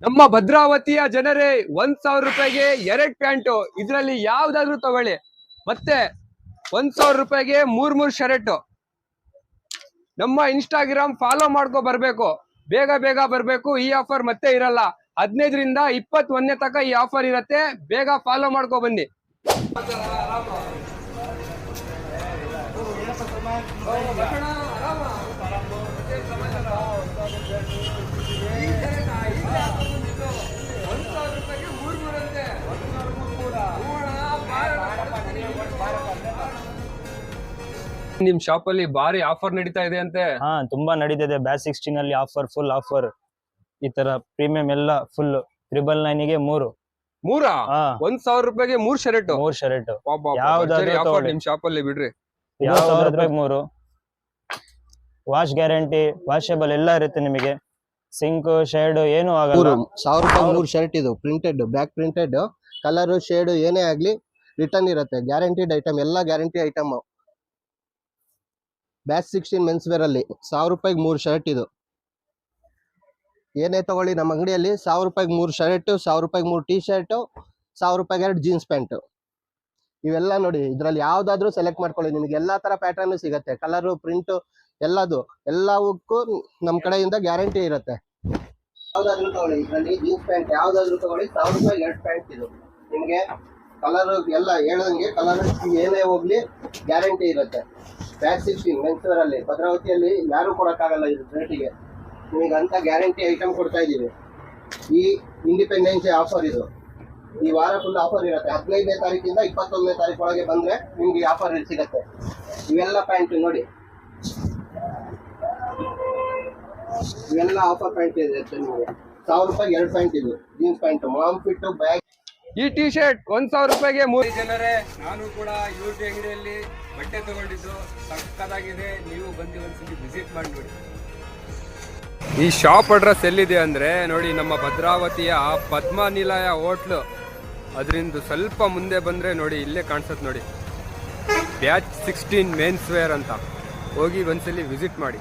ನಮ್ಮ ಭದ್ರಾವತಿಯ ಜನರೇ 1,000 ರೂಪಾಯಿಗೆ 2 ಪ್ಯಾಂಟು, ಇದರಲ್ಲಿ ಯಾವ್ದಾದ್ರು ತಗೊಳ್ಳಿ. ಮತ್ತೆ 1,000 ರೂಪಾಯಿಗೆ 3 ಶರ್ಟ್. ನಮ್ಮ ಇನ್ಸ್ಟಾಗ್ರಾಮ್ ಫಾಲೋ ಮಾಡ್ಕೊ ಬರ್ಬೇಕು, ಬೇಗ ಬೇಗ ಬರ್ಬೇಕು. ಈ ಆಫರ್ ಮತ್ತೆ ಇರಲ್ಲ. 15ರಿಂದ 21ನೇ ತನಕ ಈ ಆಫರ್ ಇರತ್ತೆ. ಬೇಗ ಫಾಲೋ ಮಾಡ್ಕೊ ಬನ್ನಿ. ನಿಮ್ ಶಾಪ್ ಅಲ್ಲಿ ಭಾರಿ ಆಫರ್ ನಡೀತಾ ಇದೆ ಅಂತೆ. ಹಾ, ತುಂಬಾ ನಡೀತಿದೆ. ಬ್ಯಾಚ್ 16 ಅಲ್ಲಿ ಆಫರ್, ಫುಲ್ ಆಫರ್. ಈ ತರ ಪ್ರೀಮಿಯಂ ಎಲ್ಲ ಫುಲ್ 999 ಗೆ 3. ಮೂರಾ? 1,000 ರೂಪಾಯಿಗೆ 3 ಶರ್ಟ್. 3 ಶರ್ಟ್ ಆಫರ್ ನಿಮ್ ಶಾಪ್ ಅಲ್ಲಿ ಬಿಡ್ರಿ. 3. ವಾಶ್ ಗ್ಯಾರಂಟಿ, ವಾಷೇಬಲ್ ಎಲ್ಲ ಇರುತ್ತೆ ನಿಮಗೆ. ಸಿಂಕ್ ಶೇಡ್ ಏನು ಆಗಲ್ಲ. 1,000 ರೂಪಾಯಿ 3 ಶರ್ಟ್. ಇದು printed, back printed, colour shade ಏನೇ ಆಗ್ಲಿ ರಿಟರ್ನ್ ಇರುತ್ತೆ. ಗ್ಯಾರಂಟಿಡ್ ಐಟಮ್, ಎಲ್ಲ guarantee item. Batch 16 men's wear ಅಲ್ಲಿ 1,000 ರೂಪಾಯಿಗೆ 3 ಶರ್ಟ್. ಇದು ಏನೇ ತಗೊಳ್ಳಿ ನಮ್ಮ ಅಂಗಡಿಯಲ್ಲಿ 1,000 ರೂಪಾಯಿಗೆ 3 ಶರ್ಟ್, 1,000 ರೂಪಾಯಿಗೆ 3 ಟೀ ಶರ್ಟ್, 1,000 ರೂಪಾಯಿಗೆ 2 ಜೀನ್ಸ್ ಪ್ಯಾಂಟ್. ಇವೆಲ್ಲ ನೋಡಿ, ಇದ್ರಲ್ಲಿ ಯಾವ್ದಾದ್ರು ಸೆಲೆಕ್ಟ್ ಮಾಡ್ಕೊಳ್ಳಿ. ನಿಮಗೆ ಎಲ್ಲಾ ತರ ಪ್ಯಾಟರ್ನ್ ಸಿಗುತ್ತೆ, ಕಲರ್, ಪ್ರಿಂಟ್ ಎಲ್ಲವಕ್ಕೂ ನಮ್ ಕಡೆಯಿಂದ ಗ್ಯಾರಂಟಿ ಇರುತ್ತೆ. ಯಾವ್ದಾದ್ರು ತಗೊಳ್ಳಿ, ಇದ್ರಲ್ಲಿ ಜೀನ್ಸ್ ಪ್ಯಾಂಟ್ ಯಾವ್ದಾದ್ರು ತಗೊಳ್ಳಿ, 1,000 ರೂಪಾಯಿಗೆ 2 ಪ್ಯಾಂಟ್. ಇದು ನಿಮ್ಗೆ ಕಲರ್ ಎಲ್ಲ ಹೇಳ್ದಂಗೆ, ಕಲರ್ ಏನೇ ಹೋಗ್ಲಿ ಗ್ಯಾರಂಟಿ ಇರುತ್ತೆ. ಬ್ಯಾಚ್ 16 ಮೆನ್ಸ್ ವೇರ್ ಅಲ್ಲಿ ಭದ್ರಾವತಿಯಲ್ಲಿ ಯಾರು ಕೊಡಕ್ಕಾಗಲ್ಲ ಇದು ರೇಟಿಗೆ. ನಿಮಗೆ ಅಂತ ಗ್ಯಾರಂಟಿ ಐಟಮ್ ಕೊಡ್ತಾ ಇದೀವಿ. ಈ ಇಂಡಿಪೆಂಡೆನ್ಸ್ ಡೇ ಆಫರ್ ಇದು. ಈ ವಾರ ಫುಲ್ ಆಫರ್ ಇರುತ್ತೆ. 15ನೇ ತಾರೀಕಿಂದ 21ನೇ ತಾರೀಕು ಒಳಗೆ ಬಂದ್ರೆ ನಿಮ್ಗೆ ಆಫರ್ ಸಿಗತ್ತೆ. ಇವೆಲ್ಲ ಪ್ಯಾಂಟ್ ನೋಡಿ, ಇವೆಲ್ಲ ಆಫರ್ ಪ್ಯಾಂಟ್ ಇದೆ ನಿಮಗೆ. 1,000 ರೂಪಾಯಿಗೆ 2 ಪ್ಯಾಂಟ್. ಇದು jeans pant, mom fit, bag. ಈ ಟಿ ಶರ್ಟ್ 1,000 ರೂಪಾಯಿಗೆ 3. ಜನರೇ, ನಾನು ಕೂಡ ಯೂಟಿ ಅಂಗಡಿಯಲ್ಲಿ ಬಟ್ಟೆ ತಗೊಂಡಿದ್ದು ಸಕ್ಕತ್ತಾಗಿದೆ. ನೀವು ಬಂದು ಒಂದ್ಸಲಿ ವಿಸಿಟ್ ಮಾಡಿಬಿಡಿ. ಈ ಶಾಪ್ ಅಡ್ರೆಸ್ ಎಲ್ಲಿದೆ ಅಂದ್ರೆ ನೋಡಿ, ನಮ್ಮ ಭದ್ರಾವತಿಯ ಪದ್ಮನಿಲಯ ಹೋಟ್ಲು ಅದರಿಂದ ಸ್ವಲ್ಪ ಮುಂದೆ ಬಂದ್ರೆ ನೋಡಿ, ಇಲ್ಲೇ ಕಾಣಿಸುತ್ತೆ ನೋಡಿ, ಬ್ಯಾಚ್ 16 ಮೆನ್ಸ್ ವೇರ್ ಅಂತ. ಹೋಗಿ ಒಂದ್ಸಲಿ ವಿಸಿಟ್ ಮಾಡಿ.